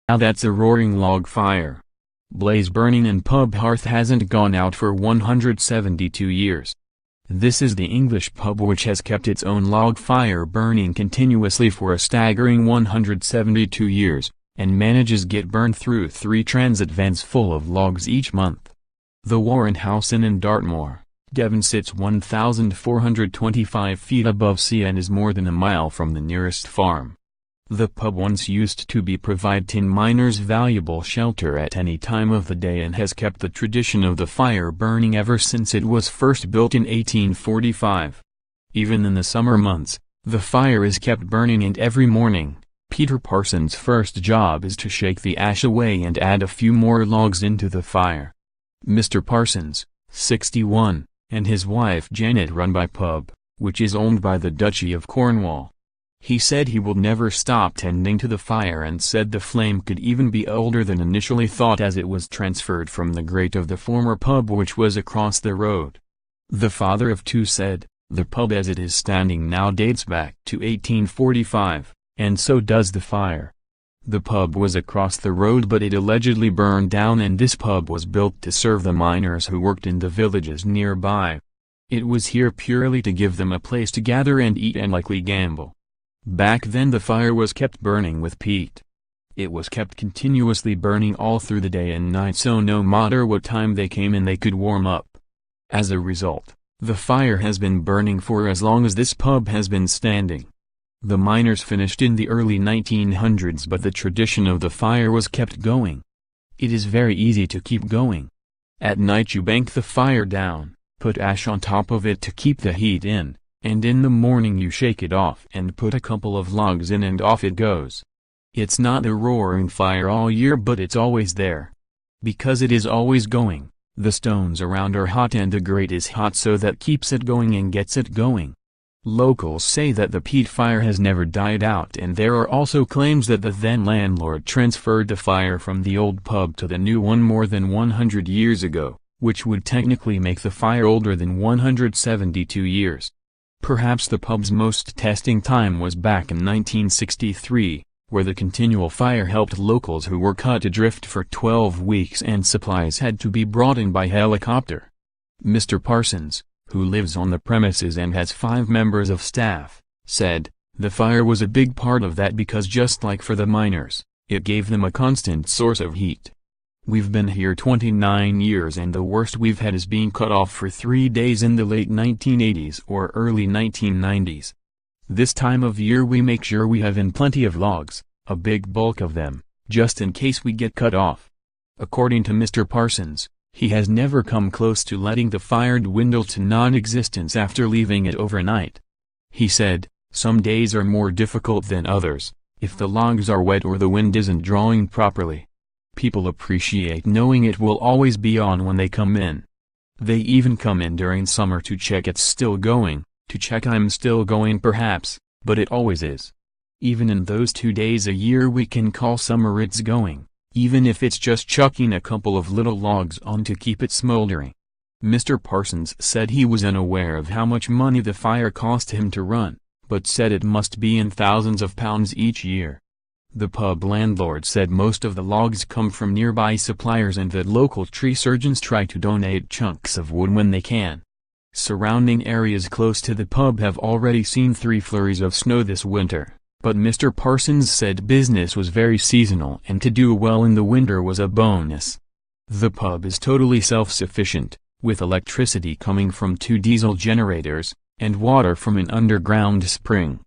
Now that's a roaring log fire. Blaze burning and pub hearth hasn't gone out for 172 years. This is the English pub which has kept its own log fire burning continuously for a staggering 172 years, and manages get burned through 3 transit vans full of logs each month. The Warren House Inn in Dartmoor, Devon sits 1,425 feet above sea and is more than a mile from the nearest farm. The pub once used to provide tin miners valuable shelter at any time of the day and has kept the tradition of the fire burning ever since it was first built in 1845. Even in the summer months, the fire is kept burning, and every morning, Peter Parsons' first job is to shake the ash away and add a few more logs into the fire. Mr. Parsons, 61, and his wife Janet run by pub, which is owned by the Duchy of Cornwall. He said he will never stop tending to the fire, and said the flame could even be older than initially thought, as it was transferred from the grate of the former pub which was across the road. The father of 2 said, "The pub as it is standing now dates back to 1845, and so does the fire." The pub was across the road, but it allegedly burned down, and this pub was built to serve the miners who worked in the villages nearby. It was here purely to give them a place to gather and eat and likely gamble. Back then the fire was kept burning with peat. It was kept continuously burning all through the day and night, so no matter what time they came in they could warm up. As a result, the fire has been burning for as long as this pub has been standing. The miners finished in the early 1900s, but the tradition of the fire was kept going. It is very easy to keep going. At night you bank the fire down, put ash on top of it to keep the heat in, and in the morning you shake it off and put a couple of logs in and off it goes. It's not a roaring fire all year, but it's always there. Because it is always going, the stones around are hot and the grate is hot, so that keeps it going and gets it going. Locals say that the peat fire has never died out, and there are also claims that the then landlord transferred the fire from the old pub to the new one more than 100 years ago, which would technically make the fire older than 172 years. Perhaps the pub's most testing time was back in 1963, where the continual fire helped locals who were cut adrift for 12 weeks and supplies had to be brought in by helicopter. Mr. Parsons, who lives on the premises and has 5 members of staff, said, "The fire was a big part of that, because just like for the miners, it gave them a constant source of heat. We've been here 29 years and the worst we've had is being cut off for 3 days in the late 1980s or early 1990s. This time of year we make sure we have in plenty of logs, a big bulk of them, just in case we get cut off." According to Mr. Parsons, he has never come close to letting the fire dwindle to non-existence after leaving it overnight. He said, "Some days are more difficult than others, if the logs are wet or the wind isn't drawing properly. People appreciate knowing it will always be on when they come in. They even come in during summer to check it's still going, to check I'm still going perhaps, but it always is. Even in those 2 days a year we can call summer, it's going, even if it's just chucking a couple of little logs on to keep it smoldering." Mr. Parsons said he was unaware of how much money the fire cost him to run, but said it must be in thousands of pounds each year. The pub landlord said most of the logs come from nearby suppliers and that local tree surgeons try to donate chunks of wood when they can. Surrounding areas close to the pub have already seen 3 flurries of snow this winter, but Mr. Parsons said business was very seasonal and to do well in the winter was a bonus. The pub is totally self-sufficient, with electricity coming from 2 diesel generators, and water from an underground spring.